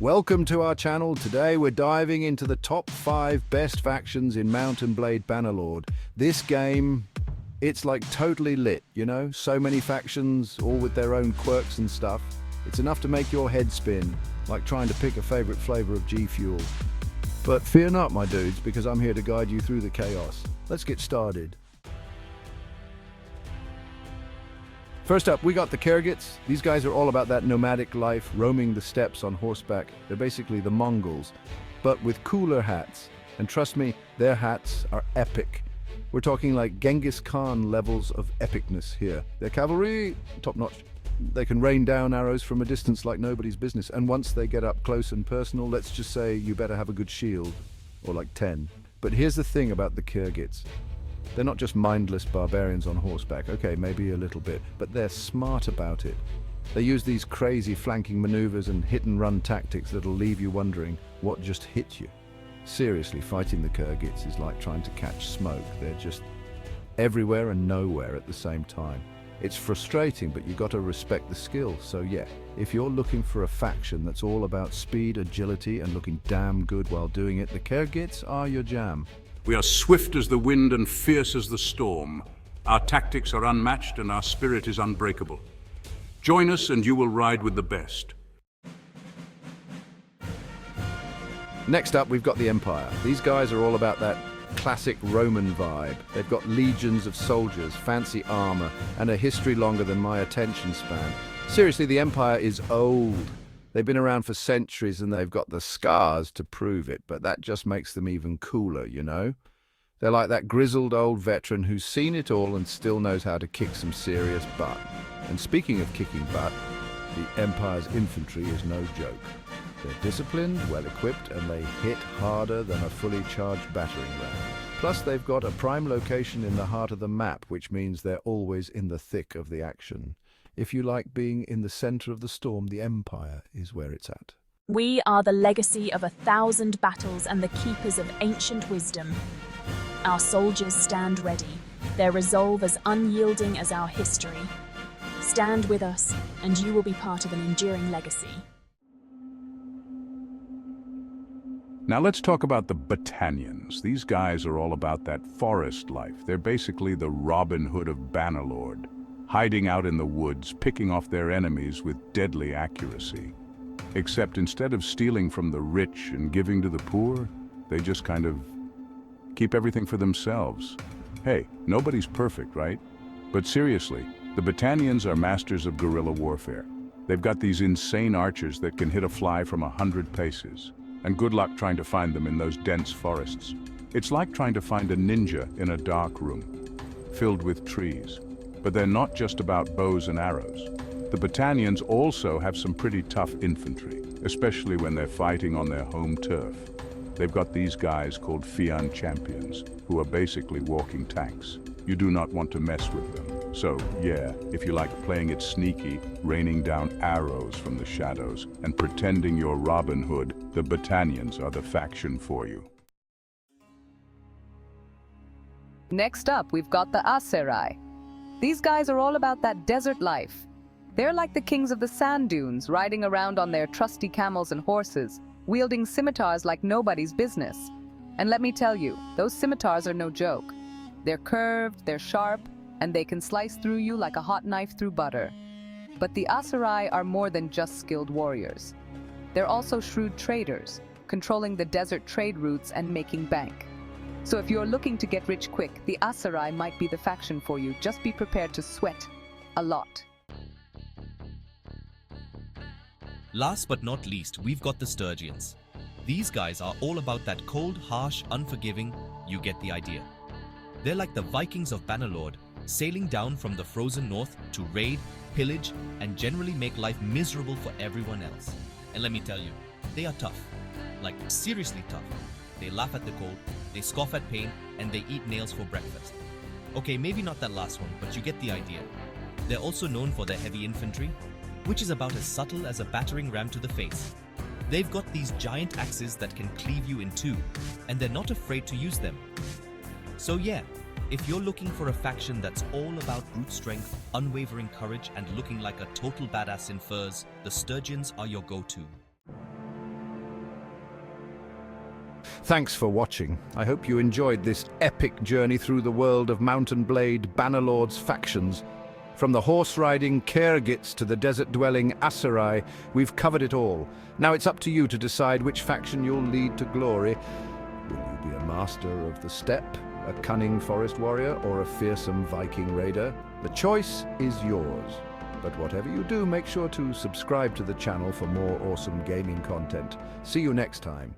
Welcome to our channel. Today we're diving into the top 5 best factions in Mount & Blade Bannerlord. This game, it's like totally lit, you know? So many factions, all with their own quirks and stuff. It's enough to make your head spin, like trying to pick a favorite flavor of G Fuel. But fear not, my dudes, because I'm here to guide you through the chaos. Let's get started. First up, we got the Khergits. These guys are all about that nomadic life, roaming the steppes on horseback. They're basically the Mongols, but with cooler hats. And trust me, their hats are epic. We're talking like Genghis Khan levels of epicness here. Their cavalry, top-notch. They can rain down arrows from a distance like nobody's business. And once they get up close and personal, let's just say you better have a good shield, or like 10. But here's the thing about the Khergits. They're not just mindless barbarians on horseback, okay, maybe a little bit, but they're smart about it. They use these crazy flanking maneuvers and hit-and-run tactics that'll leave you wondering what just hit you. Seriously, fighting the Khergits is like trying to catch smoke. They're just everywhere and nowhere at the same time. It's frustrating, but you gotta respect the skill. So yeah, if you're looking for a faction that's all about speed, agility, and looking damn good while doing it, the Khergits are your jam. We are swift as the wind and fierce as the storm. Our tactics are unmatched and our spirit is unbreakable. Join us and you will ride with the best. Next up, we've got the Empire. These guys are all about that classic Roman vibe. They've got legions of soldiers, fancy armor, and a history longer than my attention span. Seriously, the Empire is old. They've been around for centuries and they've got the scars to prove it, but that just makes them even cooler, you know? They're like that grizzled old veteran who's seen it all and still knows how to kick some serious butt. And speaking of kicking butt, the Empire's infantry is no joke. They're disciplined, well-equipped, and they hit harder than a fully charged battering ram. Plus, they've got a prime location in the heart of the map, which means they're always in the thick of the action. If you like being in the center of the storm, the Empire is where it's at. We are the legacy of 1,000 battles and the keepers of ancient wisdom. Our soldiers stand ready, their resolve as unyielding as our history. Stand with us, and you will be part of an enduring legacy. Now let's talk about the Battanians. These guys are all about that forest life. They're basically the Robin Hood of Bannerlord, hiding out in the woods, picking off their enemies with deadly accuracy. Except instead of stealing from the rich and giving to the poor, they just kind of keep everything for themselves. Hey, nobody's perfect, right? But seriously, the Battanians are masters of guerrilla warfare. They've got these insane archers that can hit a fly from 100 paces. And good luck trying to find them in those dense forests. It's like trying to find a ninja in a dark room, filled with trees. But they're not just about bows and arrows. The Battanians also have some pretty tough infantry, especially when they're fighting on their home turf. They've got these guys called Fian champions, who are basically walking tanks. You do not want to mess with them. So yeah, if you like playing it sneaky, raining down arrows from the shadows, and pretending you're Robin Hood, the Battanians are the faction for you. Next up, we've got the Aserai. These guys are all about that desert life. They're like the kings of the sand dunes, riding around on their trusty camels and horses, wielding scimitars like nobody's business. And let me tell you, those scimitars are no joke. They're curved, they're sharp, and they can slice through you like a hot knife through butter. But the Aserai are more than just skilled warriors. They're also shrewd traders, controlling the desert trade routes and making bank. So if you're looking to get rich quick, the Aserai might be the faction for you. Just be prepared to sweat a lot. Last but not least, we've got the Sturgians. These guys are all about that cold, harsh, unforgiving, you get the idea. They're like the Vikings of Bannerlord, sailing down from the frozen north to raid, pillage, and generally make life miserable for everyone else. And let me tell you, they are tough. Like, seriously tough. They laugh at the cold, they scoff at pain, and they eat nails for breakfast. Okay, maybe not that last one, but you get the idea. They're also known for their heavy infantry, which is about as subtle as a battering ram to the face. They've got these giant axes that can cleave you in two, and they're not afraid to use them. So yeah, if you're looking for a faction that's all about brute strength, unwavering courage, and looking like a total badass in furs, the Sturgians are your go-to. Thanks for watching. I hope you enjoyed this epic journey through the world of Mountain Blade Bannerlord's factions. From the horse-riding Khergits to the desert-dwelling Aserai, we've covered it all. Now it's up to you to decide which faction you'll lead to glory. Will you be a master of the steppe, a cunning forest warrior, or a fearsome Viking raider? The choice is yours. But whatever you do, make sure to subscribe to the channel for more awesome gaming content. See you next time.